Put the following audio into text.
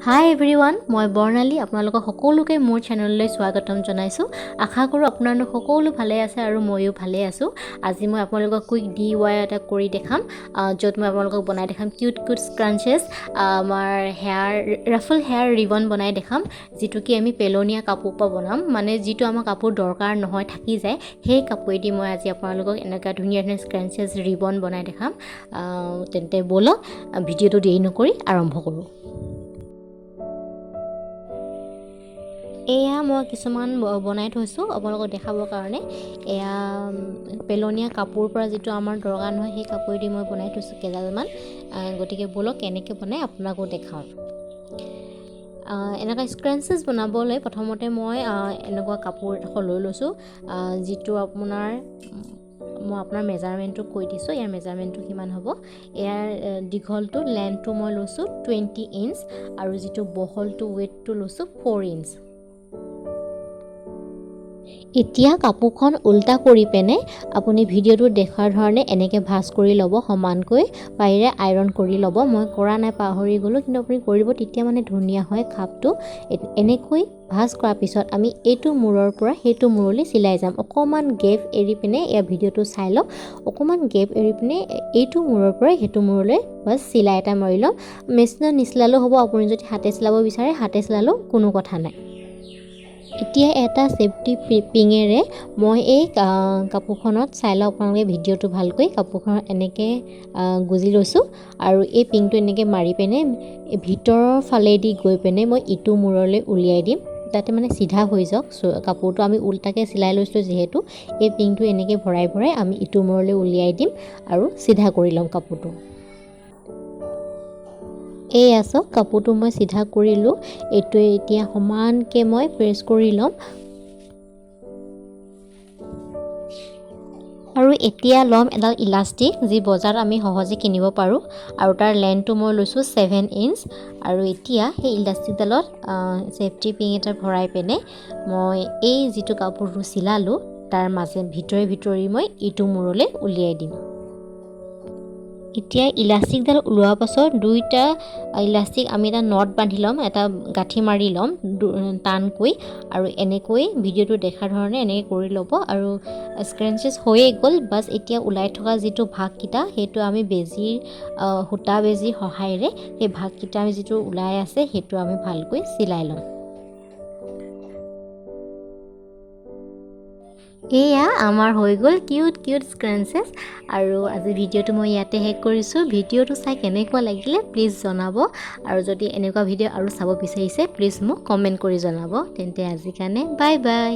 Hi everyone, মই বৰ্ণালী আপোনালোকক সকলোকে মোৰ চেনেললৈ স্বাগতম জনাইছো। আশা কৰো আপোনালোক সকলো ভালে আছে আৰু ময়ো ভালে আছো। আজি মই আপোনালোকক কুইক DIY এটা কৰি দেখাম, য'ত মই আপোনালোকক বনাই দেখাম কিউট স্ক্ৰাঞ্চেছ, আমাৰ Ruffle হেয়াৰ ৰিবন বনাই দেখাম, যিটো কি আমি পেলনীয়া কাপোৰ পৰা বনাম, মানে যিটো আমাৰ কাপোৰ দৰকাৰ নহয় থাকি যায়, সেই কাপোৰেদি মই আজি আপোনালোকক এনেকুৱা ধুনীয়া স্ক্ৰাঞ্চেছ ৰিবন বনাই দেখাম। তেন্তে বলক ভিডিঅ'টো দেৰি নকৰি আৰম্ভ কৰোঁ। এয়া মই কিছুমান বনাই থৈছোঁ আপোনালোকক দেখাবৰ কাৰণে। এয়া পেলনীয়া কাপোৰ পৰা যিটো আমাৰ দৰকাৰ নহয় সেই কাপোৰেদি মই বনাই থৈছোঁ কেইডালমান। গতিকে বলক কেনেকৈ বনাই আপোনাকো দেখাওঁ। এনেকুৱা স্ক্ৰাঞ্চেছ বনাবলৈ প্ৰথমতে মই এনেকুৱা কাপোৰ এখন লৈ লৈছোঁ, যিটো মই আপোনাৰ মেজাৰমেণ্টটো কৈ দিছোঁ। ইয়াৰ মেজাৰমেণ্টটো কিমান হ'ব। ইয়াৰ দীঘলটো লেন্থটো মই লৈছোঁ 20 ইঞ্চ আৰু যিটো বহলটো ৱেইটটো লৈছোঁ 4 ইঞ্চ। এতিয়া কাপোৰখন উল্টা কৰি পেনে আপুনি ভিডিঅ'টো দেখাৰ ধৰণে এনেকৈ ভাঁজ কৰি ল'ব, সমানকৈ পাৰিলে আইৰণ কৰি ল'ব। মই কৰা নাই, পাহৰি গ'লোঁ, কিন্তু আপুনি কৰিব, তেতিয়া মানে ধুনীয়া হয় খাপটো। এনেকৈ ভাঁজ কৰাৰ পিছত আমি এইটো মূৰৰ পৰা সেইটো মূৰলৈ চিলাই যাম। অকণমান গেপ এৰি পিনে এয়া ভিডিঅ'টো চাই লওক। অকণমান গেপ এৰি পিনে এইটো মূৰৰ পৰা সেইটো মূৰলৈ বাছ চিলাই এটা মাৰি ল'ম। মেচিনত নিচিলালেও হ'ব, আপুনি যদি হাতে চিলাব বিচাৰে হাতে চিলালেও কোনো কথা নাই। এতিয়া এটা ছেফটি পিঙেৰে মই এই কাপোৰখনত চাই লওক আপোনালোকে ভিডিঅ'টো ভালকৈ। কাপোৰখনত এনেকৈ গুজি লৈছোঁ আৰু এই পিংটো এনেকৈ মাৰি পিনে ভিতৰৰ ফালেদি গৈ পিনে মই ইটো মূৰলৈ উলিয়াই দিম, যাতে মানে চিধা হৈ যাওক। কাপোৰটো আমি উল্টাকৈ চিলাই লৈছোঁ যিহেতু, এই পিংটো এনেকৈ ভৰাই ভৰাই আমি ইটো মূৰলৈ উলিয়াই দিম আৰু চিধা কৰি ল'ম কাপোৰটো। এই চাওক কাপোৰটো মই চিধা কৰিলোঁ। এইটোৱে এতিয়া সমানকৈ মই প্ৰেছ কৰি ল'ম আৰু এতিয়া ল'ম এডাল ইলাষ্টিক, যি বজাৰত আমি সহজে কিনিব পাৰোঁ, আৰু তাৰ লেন্থটো মই লৈছোঁ 7 ইঞ্চ। আৰু এতিয়া সেই ইলাষ্টিকডালত ছেফটি পিং এটা ভৰাই পিনে মই এই যিটো কাপোৰটো চিলালোঁ তাৰ ভিতৰি মই ইটো মূৰলৈ উলিয়াই দিম। এতিয়া ইলাষ্টিকডাল ওলোৱাৰ পাছত দুইটা ইলাষ্টিক আমি এটা নট বান্ধি ল'ম, এটা গাঁঠি মাৰি ল'ম টানকৈ, আৰু এনেকৈ ভিডিঅ'টো দেখাৰ ধৰণে এনেকৈ কৰি ল'ব। আৰু স্ক্ৰাঞ্চেছ হৈয়ে গ'ল। বাছ এতিয়া ওলাই থকা যিটো ভাগকেইটা সেইটো আমি সূতা বেজীৰ সহায়েৰে সেই ভাগকেইটা আমি যিটো ওলাই আছে সেইটো আমি ভালকৈ চিলাই ল'ম। এয়া আমাৰ হৈ গ'ল কিউট স্ক্ৰাঞ্চেছ। আৰু আজি ভিডিঅ'টো মই ইয়াতে শেষ কৰিছোঁ। ভিডিঅ'টো চাই কেনেকুৱা লাগিলে প্লিজ জনাব, আৰু যদি এনেকুৱা ভিডিঅ' আৰু চাব বিচাৰিছে প্লিজ মোক কমেণ্ট কৰি জনাব। তেন্তে আজিৰ কাৰণে বাই বাই।